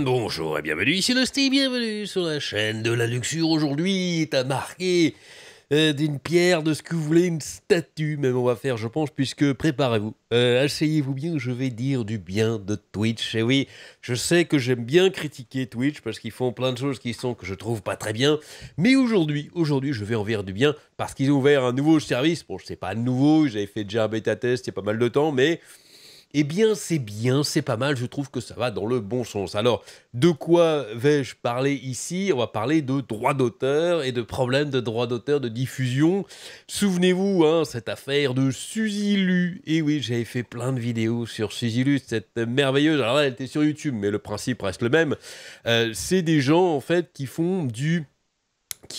Bonjour et bienvenue, ici le Steve, bienvenue sur la chaîne de la luxure. Aujourd'hui est à marquer d'une pierre, de ce que vous voulez, une statue même on va faire je pense, puisque préparez-vous, asseyez-vous bien, je vais dire du bien de Twitch. Et oui, je sais que j'aime bien critiquer Twitch parce qu'ils font plein de choses que je trouve pas très bien, mais aujourd'hui je vais en dire du bien parce qu'ils ont ouvert un nouveau service. Bon, c'est pas nouveau, j'avais fait déjà un bêta test il y a pas mal de temps, mais eh bien, c'est pas mal, je trouve que ça va dans le bon sens. Alors, de quoi vais-je parler ici? On va parler de droits d'auteur et de problèmes de droits d'auteur de diffusion. Souvenez-vous, hein, cette affaire de Suzilu. Et oui, j'avais fait plein de vidéos sur Suzilu, cette merveilleuse... Alors là, elle était sur YouTube, mais le principe reste le même. C'est des gens, en fait, qui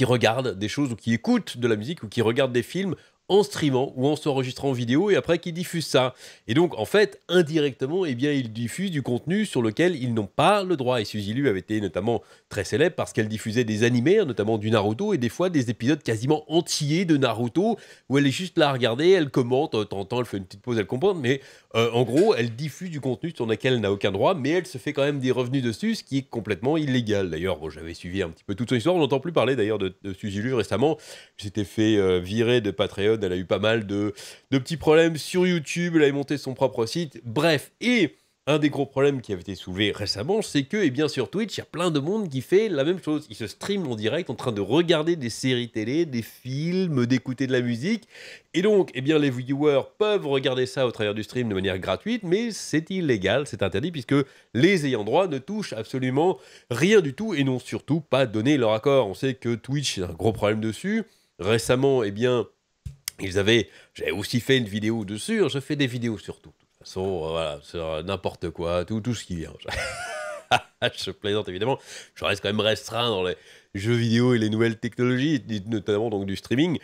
regardent des choses ou qui écoutent de la musique ou qui regardent des films en streamant ou en s'enregistrant en vidéo et après qui diffusent ça. Et donc, en fait, indirectement, eh bien, ils diffusent du contenu sur lequel ils n'ont pas le droit. Et Suzilu avait été notamment très célèbre parce qu'elle diffusait des animés, notamment du Naruto, et des fois des épisodes quasiment entiers de Naruto, où elle est juste là à regarder, elle commente, de temps en temps, elle fait une petite pause, elle commente, mais en gros, elle diffuse du contenu sur lequel elle n'a aucun droit, mais elle se fait quand même des revenus dessus, ce qui est complètement illégal. D'ailleurs, bon, j'avais suivi un petit peu toute son histoire, on n'entend plus parler d'ailleurs de Suzilu récemment. J'étais fait virer de Patreon, elle a eu pas mal de petits problèmes sur YouTube, elle avait monté son propre site, bref, et un des gros problèmes qui avait été soulevé récemment, c'est que, eh bien, sur Twitch, il y a plein de monde qui fait la même chose. Ils se streament en direct en train de regarder des séries télé, des films, d'écouter de la musique. Et donc, eh bien, les viewers peuvent regarder ça au travers du stream de manière gratuite, mais c'est illégal, c'est interdit, puisque les ayants droit ne touchent absolument rien du tout et n'ont surtout pas donné leur accord. On sait que Twitch a un gros problème dessus. Récemment, eh bien, j'avais aussi fait une vidéo dessus. Je fais des vidéos sur tout. De toute façon, voilà, sur n'importe quoi, tout ce qui vient. Je plaisante évidemment. Je reste quand même restreint dans les jeux vidéo et les nouvelles technologies, notamment donc du streaming.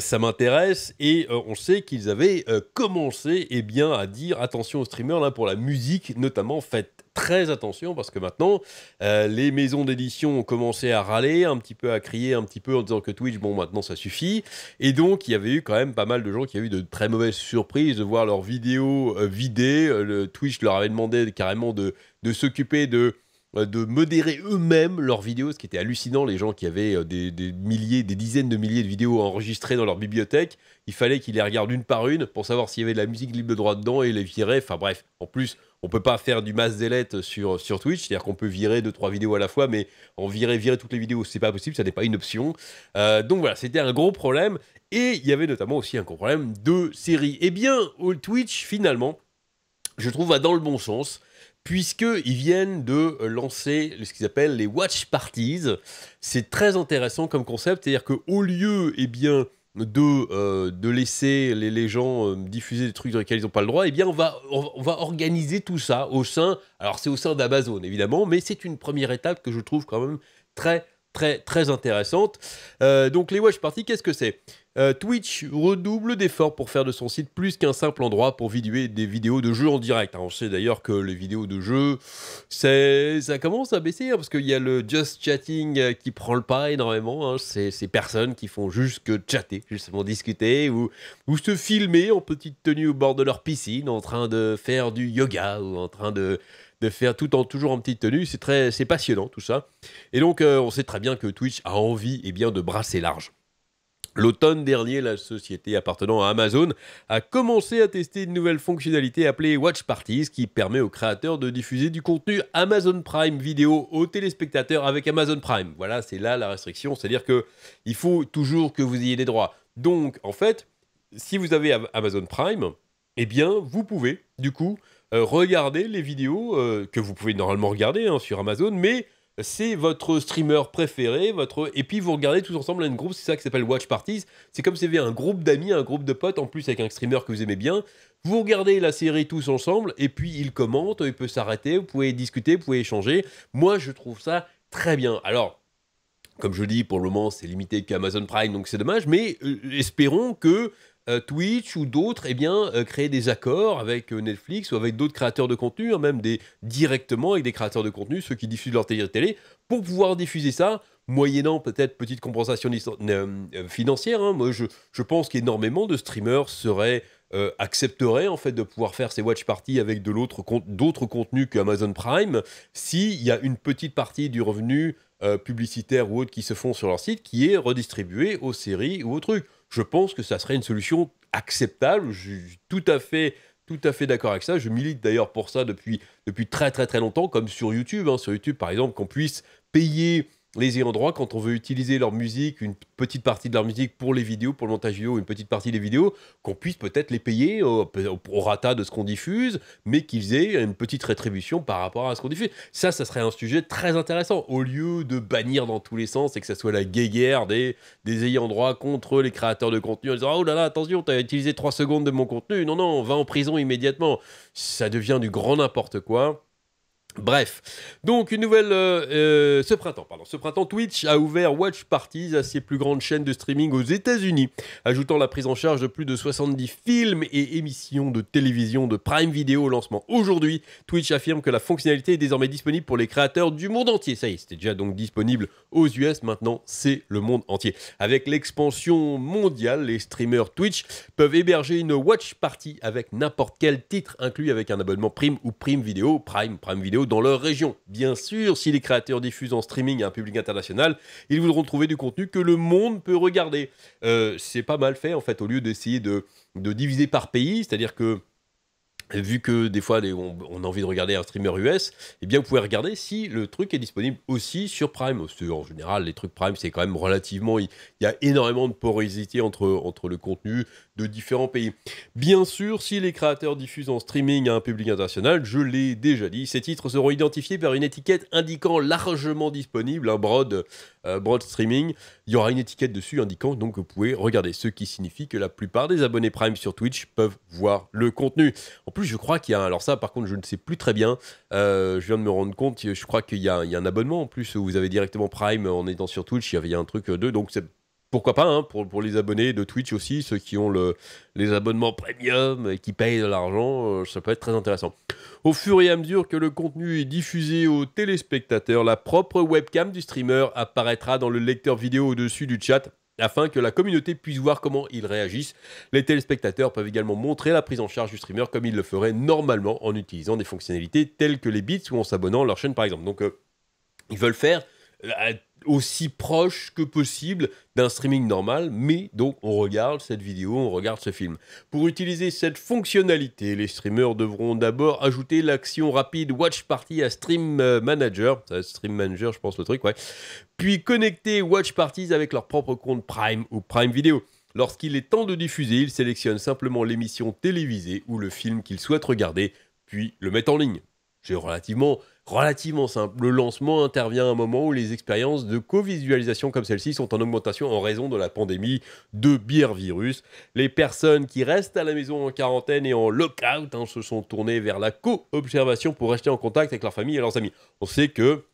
Ça m'intéresse et on sait qu'ils avaient commencé eh bien, à dire attention aux streamers là, pour la musique notamment, faites très attention parce que maintenant les maisons d'édition ont commencé à râler, un petit peu à crier un petit peu en disant que Twitch, bon maintenant ça suffit, et donc il y avait eu quand même pas mal de gens qui avaient eu de très mauvaises surprises de voir leurs vidéos vidées. Le Twitch leur avait demandé carrément de s'occuper de modérer eux-mêmes leurs vidéos, ce qui était hallucinant. Les gens qui avaient des milliers, des dizaines de milliers de vidéos enregistrées dans leur bibliothèque, il fallait qu'ils les regardent une par une pour savoir s'il y avait de la musique libre de droit dedans et les virer. Enfin bref, en plus, on peut pas faire du mass delete sur Twitch, c'est-à-dire qu'on peut virer 2-3 vidéos à la fois, mais en virer toutes les vidéos, c'est pas possible, ça n'est pas une option. Donc voilà, c'était un gros problème. Et il y avait notamment aussi un gros problème de séries. Eh bien, au Twitch, finalement, je trouve va dans le bon sens, puisqu'ils viennent de lancer ce qu'ils appellent les watch parties. C'est très intéressant comme concept, c'est-à-dire qu'au lieu eh bien, de laisser les gens diffuser des trucs dans lesquels ils n'ont pas le droit, eh bien on va organiser tout ça au sein, alors c'est au sein d'Amazon évidemment, mais c'est une première étape que je trouve quand même très très intéressante. Donc les watch parties, qu'est-ce que c'est? Twitch redouble d'efforts pour faire de son site plus qu'un simple endroit pour viduer des vidéos de jeux en direct. Alors, on sait d'ailleurs que les vidéos de jeux, ça commence à baisser, hein, parce qu'il y a le just chatting qui prend le pas énormément. Hein. C'est ces personnes qui font juste que chatter, justement discuter, ou se filmer en petite tenue au bord de leur piscine, en train de faire du yoga, ou en train de faire toujours en petite tenue. C'est passionnant tout ça. Et donc, on sait très bien que Twitch a envie bien, de brasser large. L'automne dernier, la société appartenant à Amazon a commencé à tester une nouvelle fonctionnalité appelée Watch Parties qui permet aux créateurs de diffuser du contenu Amazon Prime Vidéo aux téléspectateurs avec Amazon Prime. Voilà, c'est là la restriction, c'est-à-dire qu'il faut toujours que vous ayez des droits. Donc, en fait, si vous avez Amazon Prime, eh bien, vous pouvez, du coup, regarder les vidéos que vous pouvez normalement regarder hein, sur Amazon, mais c'est votre streamer préféré, et puis vous regardez tous ensemble un groupe, c'est ça qui s'appelle Watch Parties. C'est comme si vous aviez un groupe d'amis, un groupe de potes, en plus avec un streamer que vous aimez bien. Vous regardez la série tous ensemble, et puis il commente, il peut s'arrêter, vous pouvez discuter, vous pouvez échanger. Moi, je trouve ça très bien. Alors, comme je dis, pour le moment, c'est limité qu'à Amazon Prime, donc c'est dommage, mais espérons que Twitch ou d'autres, eh bien, créer des accords avec Netflix ou avec d'autres créateurs de contenu, hein, même directement avec des créateurs de contenu, ceux qui diffusent leur télé, pour pouvoir diffuser ça, moyennant peut-être petite compensation financière. Hein. Moi, je pense qu'énormément de streamers accepteraient en fait de pouvoir faire ces watch parties avec d'autres contenus que Amazon Prime, s'il y a une petite partie du revenu publicitaire ou autre qui se font sur leur site qui est redistribué aux séries ou aux trucs. Je pense que ça serait une solution acceptable. Je suis tout à fait d'accord avec ça. Je milite d'ailleurs pour ça depuis très très très longtemps, comme sur YouTube. Hein. Sur YouTube, par exemple, qu'on puisse payer les ayants droit quand on veut utiliser leur musique, une petite partie de leur musique pour les vidéos, pour le montage vidéo, une petite partie des vidéos, qu'on puisse peut-être les payer au rata de ce qu'on diffuse, mais qu'ils aient une petite rétribution par rapport à ce qu'on diffuse. Ça serait un sujet très intéressant, au lieu de bannir dans tous les sens et que ça soit la guéguerre des ayants droit contre les créateurs de contenu en disant « Oh là là, attention, t'as utilisé 3 secondes de mon contenu, non, non, va en prison immédiatement ». Ça devient du grand n'importe quoi. Bref, donc ce printemps, Twitch a ouvert Watch Parties à ses plus grandes chaînes de streaming aux États-Unis, ajoutant la prise en charge de plus de 70 films et émissions de télévision de Prime Video au lancement. Aujourd'hui, Twitch affirme que la fonctionnalité est désormais disponible pour les créateurs du monde entier. Ça y est, c'était déjà donc disponible aux US, maintenant c'est le monde entier. Avec l'expansion mondiale, les streamers Twitch peuvent héberger une Watch Party avec n'importe quel titre inclus avec un abonnement Prime ou Prime Video, Prime Video dans leur région. Bien sûr, si les créateurs diffusent en streaming à un public international, ils voudront trouver du contenu que le monde peut regarder. C'est pas mal fait en fait, au lieu d'essayer de diviser par pays, c'est-à-dire que vu que des fois on a envie de regarder un streamer US, eh bien vous pouvez regarder si le truc est disponible aussi sur Prime. En général, les trucs Prime, c'est quand même relativement... Il y a énormément de porosité entre le contenu de différents pays. Bien sûr, si les créateurs diffusent en streaming à un public international, je l'ai déjà dit, ces titres seront identifiés par une étiquette indiquant largement disponible, un broad streaming. Il y aura une étiquette dessus indiquant donc que vous pouvez regarder, ce qui signifie que la plupart des abonnés Prime sur Twitch peuvent voir le contenu. En plus, je crois qu'il y a... Alors ça, par contre, je ne sais plus très bien. Je viens de me rendre compte, je crois qu'il y a un abonnement en plus où vous avez directement Prime en étant sur Twitch. Il y a un truc donc c'est... Pourquoi pas, hein, pour les abonnés de Twitch aussi, ceux qui ont les abonnements premium et qui payent de l'argent, ça peut être très intéressant. Au fur et à mesure que le contenu est diffusé aux téléspectateurs, la propre webcam du streamer apparaîtra dans le lecteur vidéo au-dessus du chat afin que la communauté puisse voir comment ils réagissent. Les téléspectateurs peuvent également montrer la prise en charge du streamer comme ils le feraient normalement en utilisant des fonctionnalités telles que les bits ou en s'abonnant à leur chaîne par exemple. Donc ils veulent faire aussi proche que possible d'un streaming normal, mais donc on regarde cette vidéo, on regarde ce film. Pour utiliser cette fonctionnalité, les streamers devront d'abord ajouter l'action rapide Watch Party à Stream Manager, Stream Manager je pense le truc, ouais, puis connecter Watch Parties avec leur propre compte Prime ou Prime Video. Lorsqu'il est temps de diffuser, ils sélectionnent simplement l'émission télévisée ou le film qu'ils souhaitent regarder, puis le mettent en ligne. C'est relativement simple. Le lancement intervient à un moment où les expériences de co-visualisation comme celle-ci sont en augmentation en raison de la pandémie de bière virus. Les personnes qui restent à la maison en quarantaine et en lock-out se sont tournées vers la co-observation pour rester en contact avec leur famille et leurs amis. On sait que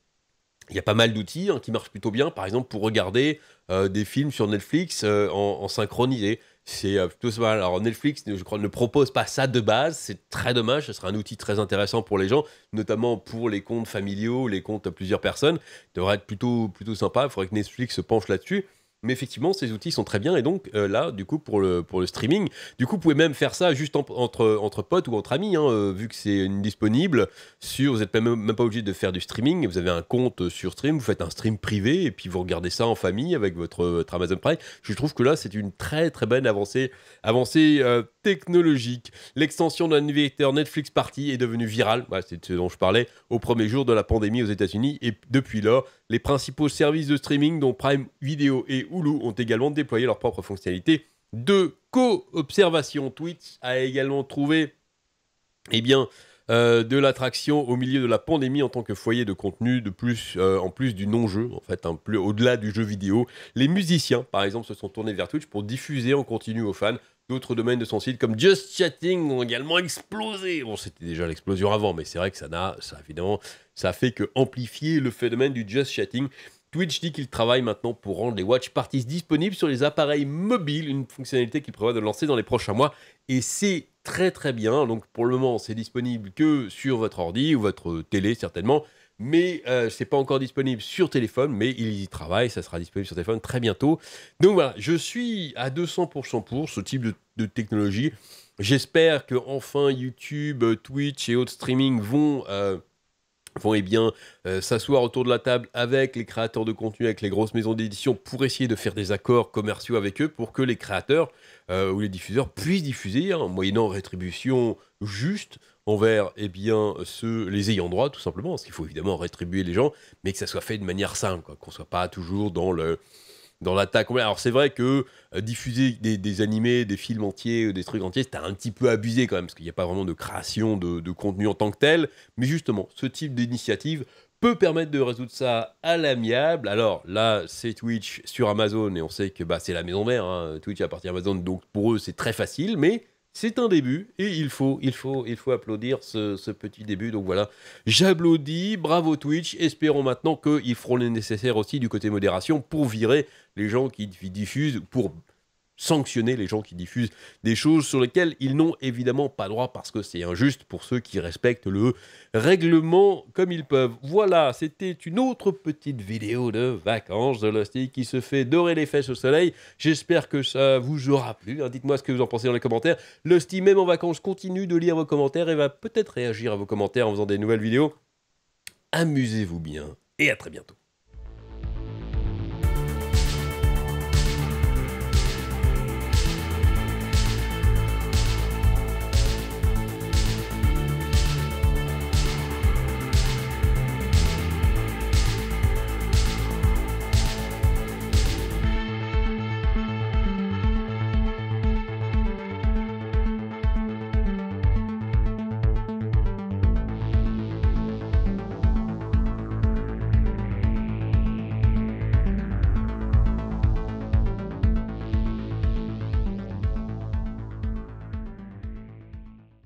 il y a pas mal d'outils qui marchent plutôt bien, par exemple pour regarder des films sur Netflix en synchronisé. C'est plutôt ça. Alors Netflix, je crois, ne propose pas ça de base, c'est très dommage, ce serait un outil très intéressant pour les gens, notamment pour les comptes familiaux, les comptes à plusieurs personnes. Ça devrait être plutôt sympa, il faudrait que Netflix se penche là-dessus. Mais effectivement, ces outils sont très bien et donc là, du coup, pour le streaming, du coup, vous pouvez même faire ça juste entre potes ou entre amis, vu que c'est disponible vous n'êtes même pas obligé de faire du streaming, vous avez un compte sur Stream, vous faites un stream privé et puis vous regardez ça en famille avec votre Amazon Prime. Je trouve que là, c'est une très très bonne avancée technologique. L'extension d'un navigateur Netflix Party est devenue virale, c'est ce dont je parlais, au premier jour de la pandémie aux États-Unis et depuis là, les principaux services de streaming, dont Prime Video et Hulu, ont également déployé leurs propres fonctionnalités de co-observation. Twitch a également trouvé de l'attraction au milieu de la pandémie en tant que foyer de contenu en plus du non-jeu, en fait, au-delà du jeu vidéo. Les musiciens, par exemple, se sont tournés vers Twitch pour diffuser en continu aux fans. D'autres domaines de son site, comme Just Chatting, ont également explosé. Bon, c'était déjà l'explosion avant, mais c'est vrai que ça a fait que amplifier le phénomène du Just Chatting. Twitch dit qu'il travaille maintenant pour rendre les watch parties disponibles sur les appareils mobiles, une fonctionnalité qu'il prévoit de lancer dans les prochains mois. Et c'est très très bien. Donc pour le moment, c'est disponible que sur votre ordi ou votre télé certainement. Mais c'est pas encore disponible sur téléphone, mais ils y travaillent, ça sera disponible sur téléphone très bientôt. Donc voilà, je suis à 200% pour ce type de technologie. J'espère que enfin YouTube, Twitch et autres streaming vont eh bien s'asseoir autour de la table avec les créateurs de contenu, avec les grosses maisons d'édition pour essayer de faire des accords commerciaux avec eux pour que les créateurs ou les diffuseurs puissent diffuser en moyennant rétribution juste envers les ayants droit tout simplement, parce qu'il faut évidemment rétribuer les gens, mais que ça soit fait de manière simple, quoi, qu'on ne soit pas toujours dans l'attaque. Alors c'est vrai que diffuser des animés, des films entiers, des trucs entiers, c'était un petit peu abusé quand même, parce qu'il n'y a pas vraiment de création de contenu en tant que tel. Mais justement, ce type d'initiative peut permettre de résoudre ça à l'amiable. Alors là, c'est Twitch sur Amazon, et on sait que c'est la maison mère, hein. Twitch appartient à Amazon, donc pour eux c'est très facile, mais c'est un début, et il faut applaudir ce petit début. Donc voilà, j'applaudis, bravo Twitch, espérons maintenant qu'ils feront le nécessaire aussi du côté modération pour virer les gens qui diffusent, pour sanctionner les gens qui diffusent des choses sur lesquelles ils n'ont évidemment pas droit, parce que c'est injuste pour ceux qui respectent le règlement comme ils peuvent. Voilà, c'était une autre petite vidéo de vacances de Lusty qui se fait dorer les fesses au soleil. J'espère que ça vous aura plu, hein. Dites-moi ce que vous en pensez dans les commentaires. Lusty, même en vacances, continue de lire vos commentaires et va peut-être réagir à vos commentaires en faisant des nouvelles vidéos. Amusez-vous bien et à très bientôt.